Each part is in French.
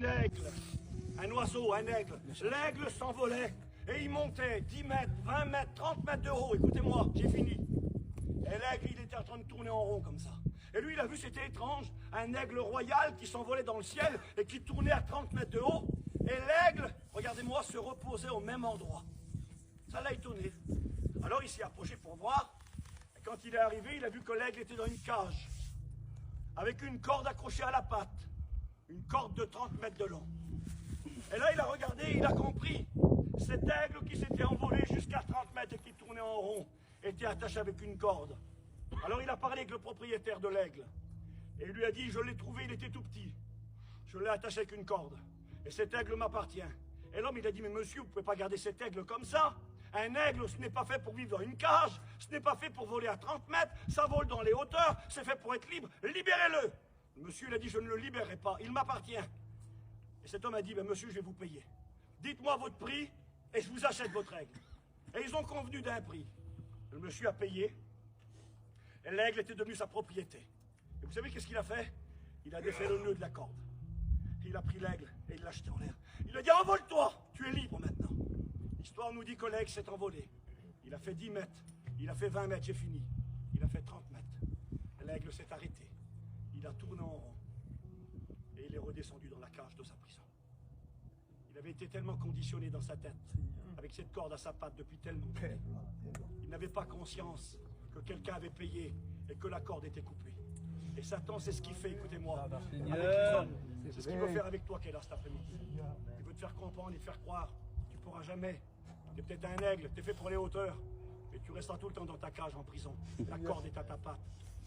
L'aigle, un oiseau, un aigle. L'aigle s'envolait et il montait 10 mètres, 20 mètres, 30 mètres de haut. Écoutez-moi, j'ai fini. Et l'aigle, il était en train de tourner en rond comme ça. Et lui, il a vu, c'était étrange, un aigle royal qui s'envolait dans le ciel et qui tournait à 30 mètres de haut. Et l'aigle, regardez-moi, se reposait au même endroit. Ça l'a étonné. Alors il s'est approché pour voir. Et quand il est arrivé, il a vu que l'aigle était dans une cage, avec une corde accrochée à la patte. Une corde de 30 mètres de long. Et là, il a regardé, il a compris. Cet aigle qui s'était envolé jusqu'à 30 mètres et qui tournait en rond était attaché avec une corde. Alors il a parlé avec le propriétaire de l'aigle. Et il lui a dit, je l'ai trouvé, il était tout petit. Je l'ai attaché avec une corde. Et cet aigle m'appartient. Et l'homme, il a dit, mais monsieur, vous ne pouvez pas garder cet aigle comme ça. Un aigle, ce n'est pas fait pour vivre dans une cage. Ce n'est pas fait pour voler à 30 mètres. Ça vole dans les hauteurs. C'est fait pour être libre. Libérez-le. Le monsieur, il a dit, je ne le libérerai pas. Il m'appartient. Et cet homme a dit, ben, monsieur, je vais vous payer. Dites-moi votre prix et je vous achète votre aigle. Et ils ont convenu d'un prix. Le monsieur a payé. Et l'aigle était devenu sa propriété. Et vous savez qu'est-ce qu'il a fait? Il a défait le nœud de la corde. Il a pris l'aigle et il l'a jeté en l'air. Il a dit, envole-toi, tu es libre maintenant. L'histoire nous dit que l'aigle s'est envolé. Il a fait 10 mètres, il a fait 20 mètres, j'ai fini. Il a fait 30 mètres. L'aigle s'est arrêté. Il a tourné en rond. Et il est redescendu dans la cage de sa prison. Il avait été tellement conditionné dans sa tête, avec cette corde à sa patte depuis tellement d'années. Il n'avait pas conscience que quelqu'un avait payé et que la corde était coupée. Et Satan, c'est ce qu'il fait, écoutez-moi, avec les hommes. C'est ce qu'il veut faire avec toi, qu'elle a cet après-midi. Il veut te faire comprendre et te faire croire. Tu ne pourras jamais. Tu es peut-être un aigle, tu es fait pour les hauteurs. Mais tu resteras tout le temps dans ta cage en prison. La corde est à ta patte.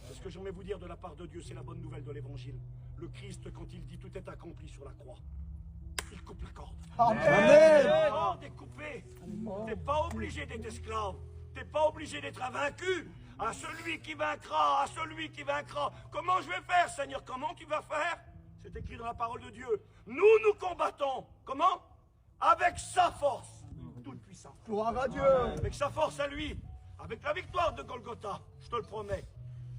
C'est ce que j'aimerais vous dire de la part de Dieu, c'est la bonne nouvelle de l'évangile. Le Christ, quand il dit tout est accompli sur la croix, il coupe la corde. Amen. La corde est coupée. Tu n'es pas obligé d'être esclave. Tu n'es pas obligé d'être vaincu. À celui qui vaincra, à celui qui vaincra. Comment je vais faire, Seigneur? Comment tu vas faire? C'est écrit dans la parole de Dieu. Nous combattons. Comment? Avec sa force. Toute puissante. Gloire à Dieu. Avec sa force à lui. Avec la victoire de Golgotha. Je te le promets.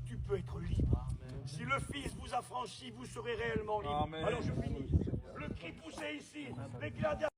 Tu peux être libre. Si le Fils vous a franchi, vous serez réellement libre. Amen. Alors je finis. Le cri poussé ici. Les gladiateurs.